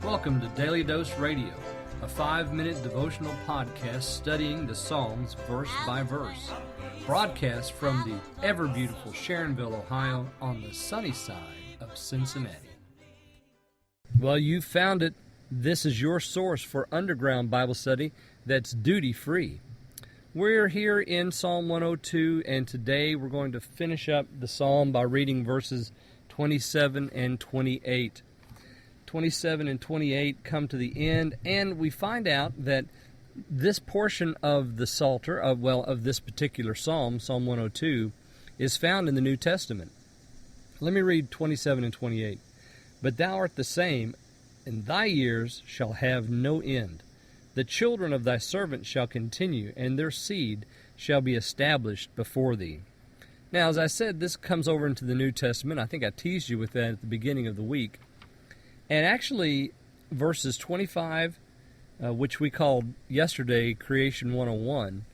Welcome to Daily Dose Radio, a 5-minute devotional podcast studying the Psalms verse by verse. Broadcast from the ever-beautiful Sharonville, Ohio, on the sunny side of Cincinnati. Well, you found it. This is your source for underground Bible study that's duty-free. We're here in Psalm 102, and today we're going to finish up the psalm by reading verses 27 and 28. 27 and 28 come to the end, and we find out that this portion of the Psalter, of this particular psalm, Psalm 102, is found in the New Testament. Let me read 27 and 28. But thou art the same, and thy years shall have no end. The children of thy servant shall continue, and their seed shall be established before thee. Now, as I said, this comes over into the New Testament. I think I teased you with that at the beginning of the week. And actually, verses 25, which we called yesterday Creation 101,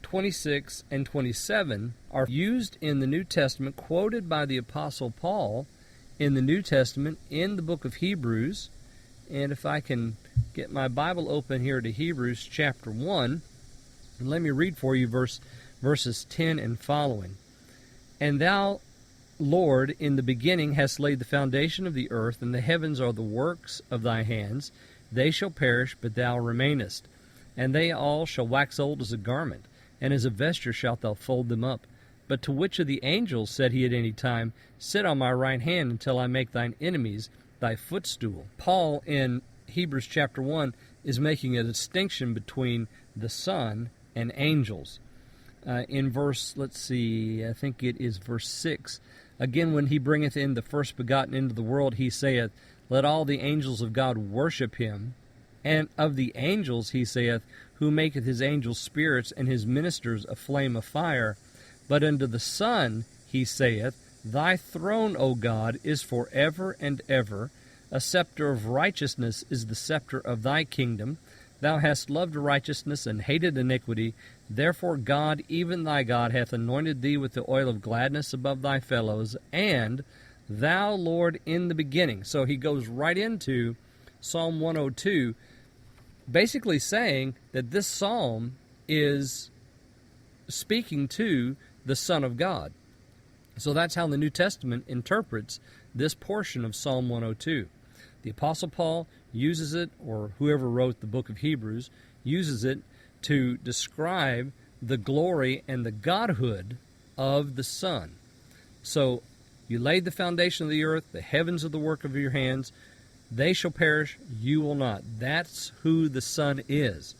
26 and 27 are used in the New Testament, quoted by the Apostle Paul in the New Testament in the book of Hebrews. And if I can get my Bible open here to Hebrews chapter 1, and let me read for you verses 10 and following. And thou, Lord, in the beginning hast laid the foundation of the earth, and the heavens are the works of thy hands. They shall perish, but thou remainest. And they all shall wax old as a garment, and as a vesture shalt thou fold them up. But to which of the angels said he at any time, Sit on my right hand until I make thine enemies thy footstool? Paul in Hebrews chapter 1 is making a distinction between the Son and angels. In verse, I think it is verse 6, Again, when he bringeth in the first begotten into the world, he saith, Let all the angels of God worship him. And of the angels he saith, Who maketh his angels spirits, and his ministers a flame of fire. But unto the Son he saith, Thy throne, O God, is for ever and ever. A scepter of righteousness is the scepter of thy kingdom. Thou hast loved righteousness and hated iniquity. Therefore God, even thy God, hath anointed thee with the oil of gladness above thy fellows. And thou, Lord, in the beginning. So he goes right into Psalm 102, basically saying that this psalm is speaking to the Son of God. So that's how the New Testament interprets this portion of Psalm 102. The Apostle Paul uses it, or whoever wrote the book of Hebrews, uses it to describe the glory and the godhood of the Son. So, you laid the foundation of the earth, the heavens are the work of your hands, they shall perish, you will not. That's who the Son is.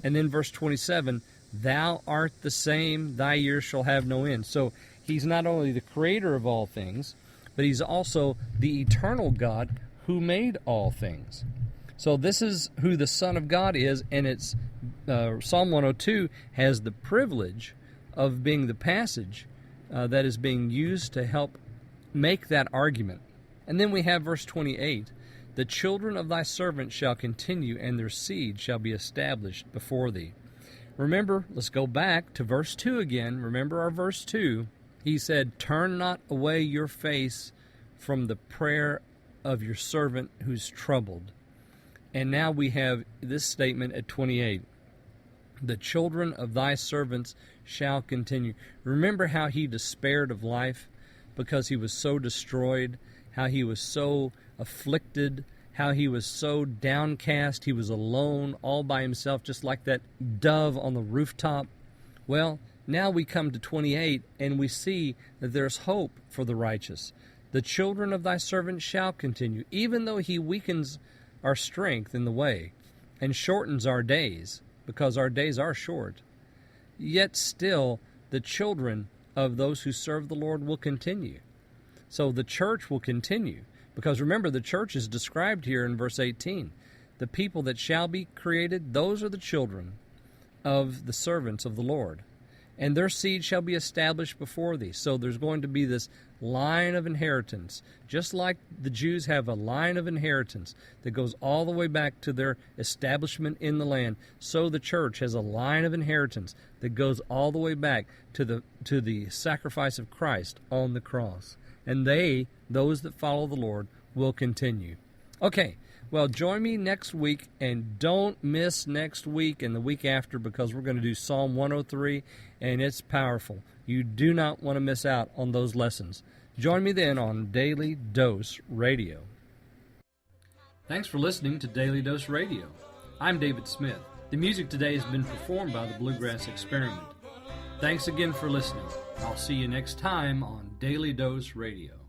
And then verse 27, Thou art the same, thy years shall have no end. So, he's not only the creator of all things, but he's also the eternal God who made all things. So this is who the Son of God is, and it's Psalm 102 has the privilege of being the passage that is being used to help make that argument. And then we have verse 28, The children of thy servant shall continue, and their seed shall be established before thee. Remember, let's go back to verse 2 again. Remember our verse 2. He said, Turn not away your face from the prayer of your servant who's troubled. And now we have this statement at 28. The children of thy servants shall continue. Remember how he despaired of life because he was so destroyed, how he was so afflicted, how he was so downcast, he was alone, all by himself, just like that dove on the rooftop. Well, now we come to 28, and we see that there's hope for the righteous. The children of thy servant shall continue, even though he weakens our strength in the way and shortens our days, because our days are short. Yet still, the children of those who serve the Lord will continue. So the church will continue, because remember, the church is described here in verse 18. The people that shall be created, those are the children of the servants of the Lord. And their seed shall be established before thee. So there's going to be this line of inheritance. Just like the Jews have a line of inheritance that goes all the way back to their establishment in the land, so the church has a line of inheritance that goes all the way back to the sacrifice of Christ on the cross. And those that follow the Lord, will continue. Okay, well, join me next week, and don't miss next week and the week after, because we're going to do Psalm 103, and it's powerful. You do not want to miss out on those lessons. Join me then on Daily Dose Radio. Thanks for listening to Daily Dose Radio. I'm David Smith. The music today has been performed by the Bluegrass Experiment. Thanks again for listening. I'll see you next time on Daily Dose Radio.